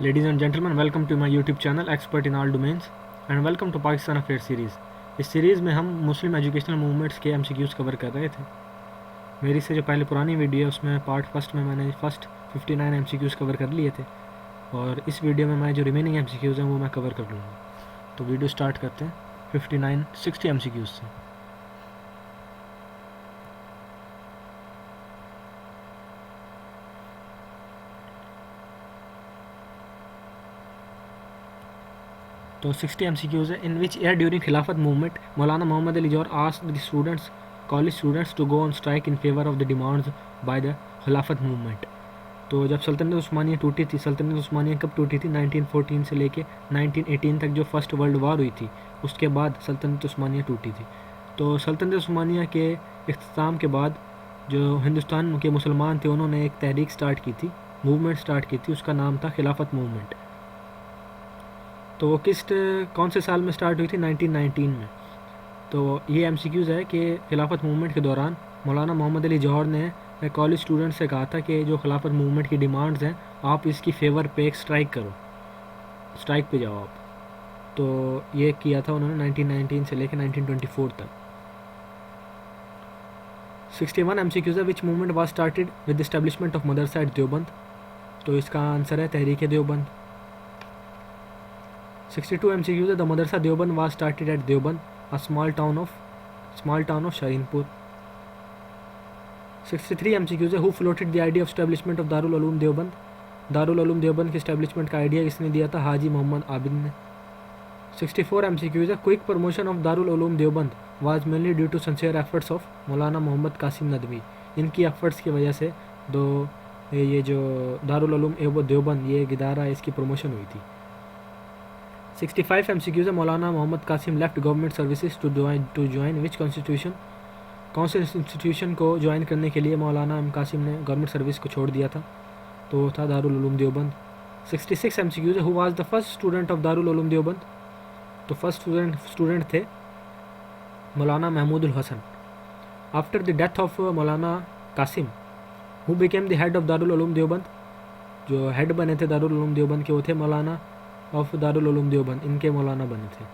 Ladies and gentlemen, welcome to my YouTube channel Expert in All Domains and welcome to Pakistan Affairs series. इस series में हम Muslim educational movements के MCQs cover कर रहे थे। मेरी से जो पहले पुरानी वीडियो है उसमें पार्ट फर्स्ट में मैंने फर्स्ट 59 MCQs कवर कर लिए थे और इस वीडियो में मैं जो रिमेनिंग MCQs हैं वो मैं कवर कर लूँगा। तो वीडियो स्टार्ट करते हैं 60 MCQs से। तो 60 MCQs है। In which year during Khilafat movement Maulana Mohammad Ali Jauhar asked the students college students to go on strike in favour of the demands by the Khilafat movement. तो जब सल्तनत उस्मानिया टूटी थी, सल्तनत उस्मानिया कब टूटी थी? 1914 से लेके 1918 तक जो फर्स्ट वर्ल्ड वार हुई थी उसके बाद सल्तनत उस्मानिया टूटी थी। तो सल्तनत उस्मानिया के इख्तिताम के बाद जो हिंदुस्तान के मुसलमान थे उन्होंने एक तहरीक स्टार्ट की थी, मूवमेंट स्टार्ट की थी, उसका नाम था खिलाफत मूवमेंट। तो वो कौन से साल में स्टार्ट हुई थी? 1919 में। तो ये MCQs है कि खिलाफत मूवमेंट के दौरान मौलाना मोहम्मद अली जौहर ने कॉलेज स्टूडेंट से कहा था कि जो खिलाफत मूवमेंट की डिमांड्स हैं आप इसकी फेवर पे एक स्ट्राइक करो, स्ट्राइक पे जाओ आप। तो ये किया था उन्होंने 1919 से लेकर 1924 तक। 61 MCQs है। Which movement was started with establishment of madrasa at Deoband. तो इसका आंसर है तहरीक देवबंद। 62 MCQs है। The madrasa Deoband was started at Deoband, a small town of Shaheenpur. 63 MCQs है। Who floated the idea of establishment of Darul Uloom Deoband? Darul Uloom Deoband के establishment का idea किसने दिया था? हाजी मोहम्मद आबिद ने। 64 MCQs है। Quick promotion of Darul Uloom Deoband was mainly due to sincere efforts of Maulana Mohammad Qasim Nadvi. इनकी efforts की वजह से ये जो दारुल उलूम देवबंद ये इदारा इसकी प्रमोशन हुई थी। 65 MCQs है। Maulana Mohammad Qasim left government services to join which constitution. कौन से इंस्टीट्यूशन को ज्वाइन करने के लिए मौलाना कासिम ने गवर्नमेंट सर्विस को छोड़ दिया था? तो वो था दारुल उलूम देवबंद। 66 MCQs है। Who was the first student of Darul Uloom Deoband? तो फर्स्ट स्टूडेंट थे Maulana Mahmud ul Hasan. After the death of Maulana Qasim who became the head of Darul Uloom Deoband. जो हेड बने थे दारुल उलूम देवबंद के वो थे मौलाना ऑफ दारुल उलूम देवबंद, इनके मौलाना बने थे।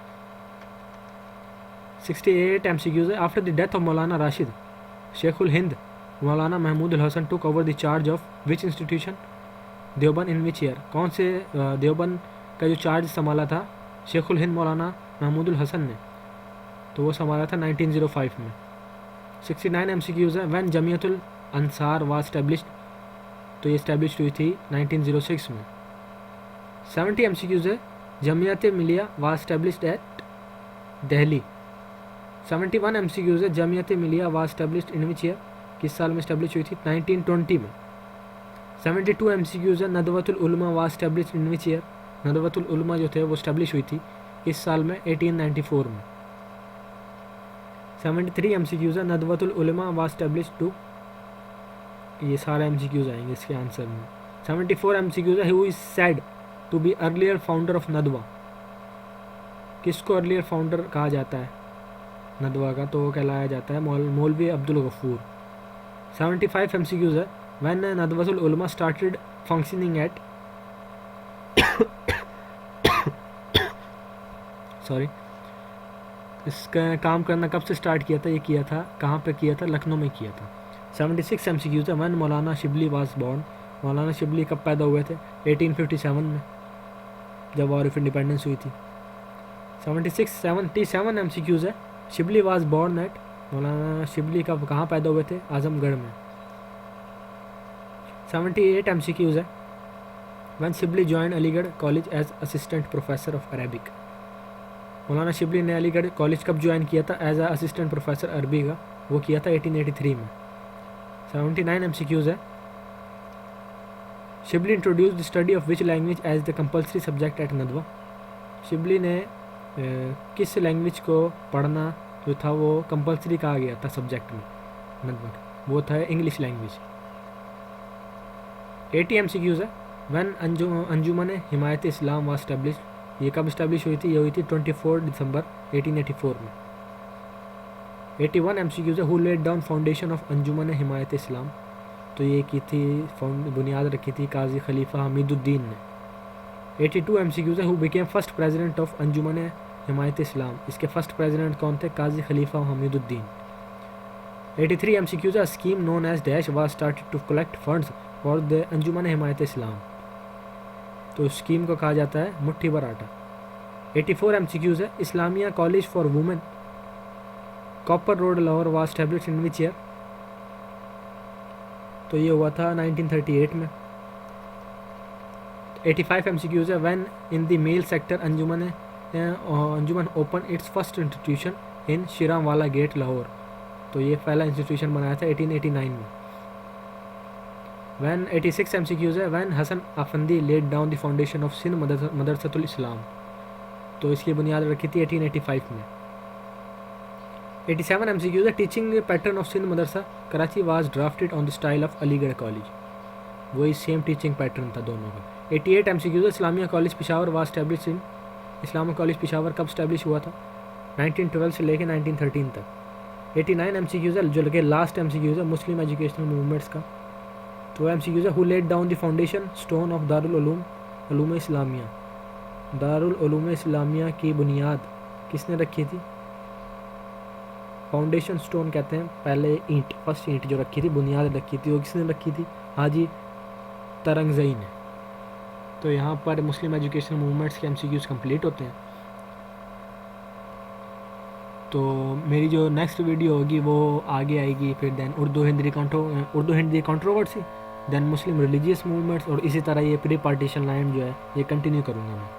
68 MCQs है। After the death of Maulana Rashid Shaikhul Hind Maulana Mahmud ul Hasan took over the charge of which institution. Deoband in which year. कौन से देवबंद का जो चार्ज संभाला था शेखुल हिंद मौलाना महमूद उल हसन ने? तो वो संभाला था 1905 में। 69 MCQs है। When Jamiatul Ansar was established. तो ये एस्टेब्लिश हुई थी 1906 में। 70 MCQs है। Jamia Millia was established at Delhi. 71 MCQs है। Jamia Millia was established in which year. किस साल में एस्टेब्लिश हुई थी? 1920 में। 72 MCQs है। Nadwatul Ulama was established in which year. Nadwatul Ulama जो थे वो एस्टेब्लिश हुई थी किस साल में? 1894 में। 73 MCQs है। Nadwatul Ulama was established to. ये सारे MCQs आएंगे इसके आंसर में। 74 MCQs है। Who is said to be earlier founder of Nadwa. किसको अर्लियर फाउंडर कहा जाता है नदवा का? तो वो कहलाया जाता है मौलवी अब्दुल गफूर। 75 MCQs है। व्हेन नदवतुल उलमा स्टार्टेड फंक्शनिंग एट सॉरी इसका काम करना कब से स्टार्ट किया था? ये किया था कहाँ पे किया था? लखनऊ में किया था। 76 MCQs है। When Maulana Shibli was born. मौलाना शिबली कब पैदा हुए थे? 1857 में जब वॉर ऑफ इंडिपेंडेंस हुई थी। 77 MCQs है। Shibli was born at. मौलाना शिबली कब कहाँ पैदा हुए थे? आजमगढ़ में। 78 MCQs है। When Shibli join Aligarh college as assistant professor of Arabic. Maulana Shibli ने अलीगढ़ कॉलेज कब ज्वाइन किया था एज असिस्टेंट प्रोफेसर अरबी का? वो किया था 1883 में। 79 MCQs है। Shibli introduce the study of which language as the compulsory subject at Nadwa. Shibli ने किस लैंग्वेज को पढ़ना जो था वो कंपल्सरी कहा गया था सब्जेक्ट में नदवा? वो था इंग्लिश लैंग्वेज। 80 MCQs है। When Anjuman Himayat Islam was established. ये कब इस्टेब्लिश हुई थी? ये हुई थी 24 दिसंबर 1884 में। 81 MCQs है। Who laid down foundation of Anjuman Himayat Islam. तो ये की थी बुनियाद रखी थी काजी खलीफा हमीदुद्दीन ने। 82 MCQs है, who became first president of Anjuman Himayat Islam, इसके फर्स्ट प्रेसिडेंट कौन थे? काजी खलीफा हमीदुद्दीन। 83 MCQs है, scheme known as dash was started to collect funds for the Anjuman Himayat Islam, तो स्कीम को कहा जाता है मुट्ठी भर आटा। 84 MCQs है, Islamia college for women Cooper road Lahore was established in which year, तो ये हुआ था 1938 में। 85 MCQs है, when in the male sector Anjuman open its first institution in Sheranwala gate Lahore, तो ये पहला इंस्टीट्यूशन बनाया था 1889 में। व्हेन 86 MCQs है, when Hasan Afandi laid down the foundation of Sindh Madrasatul Islam, तो इसकी बुनियाद रखी थी 1885 में। 87 MCQs है, teaching pattern of Sindh madrasa Karachi was drafted on the style of Aligarh college, वही सेम टीचिंग पैटर्न था दोनों का। 88 MCQs है, Islamia college Peshawar was established in, Islamia college Peshawar कब स्टैब्लिश हुआ था? 1912 से लेकर 1913 तक। 89 MCQs है, जो कि लास्ट MCQs है मुस्लिम एजुकेशनल मूवमेंट्स का, तो MCQs है, who laid down the foundation stone of Darul Uloom Islamia, Darul Uloom Islamia की बुनियाद किसने रखी थी? फाउंडेशन स्टोन कहते हैं पहले ईंट, फर्स्ट ईंट जो रखी थी, बुनियाद रखी थी, वो किसने रखी थी? हाजी तरंगज़ई ने। तो यहाँ पर मुस्लिम एजुकेशन मूवमेंट्स के MCQs कंप्लीट होते हैं। तो मेरी जो नेक्स्ट वीडियो होगी वो आगे आएगी, फिर then Urdu Hindi controversy, then Muslim religious movements, और इसी तरह ये प्री पार्टीशन लाइन जो है ये कंटिन्यू करूँगा मैं।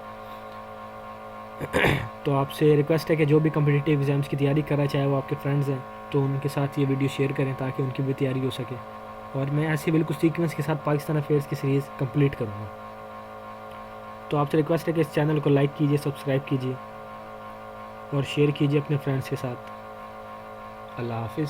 तो आपसे रिक्वेस्ट है कि जो भी कम्पिटिटिव एग्ज़ाम्स की तैयारी कर रहा है, चाहे वो आपके फ्रेंड्स हैं, तो उनके साथ ये वीडियो शेयर करें ताकि उनकी भी तैयारी हो सके। और मैं ऐसे बिल्कुल सीक्वेंस के साथ पाकिस्तान अफेयर्स की सीरीज़ कंप्लीट करूँगा। तो आपसे रिक्वेस्ट है कि इस चैनल को लाइक कीजिए, सब्सक्राइब कीजिए और शेयर कीजिए अपने फ्रेंड्स के साथ। अल्लाह हाफिज़।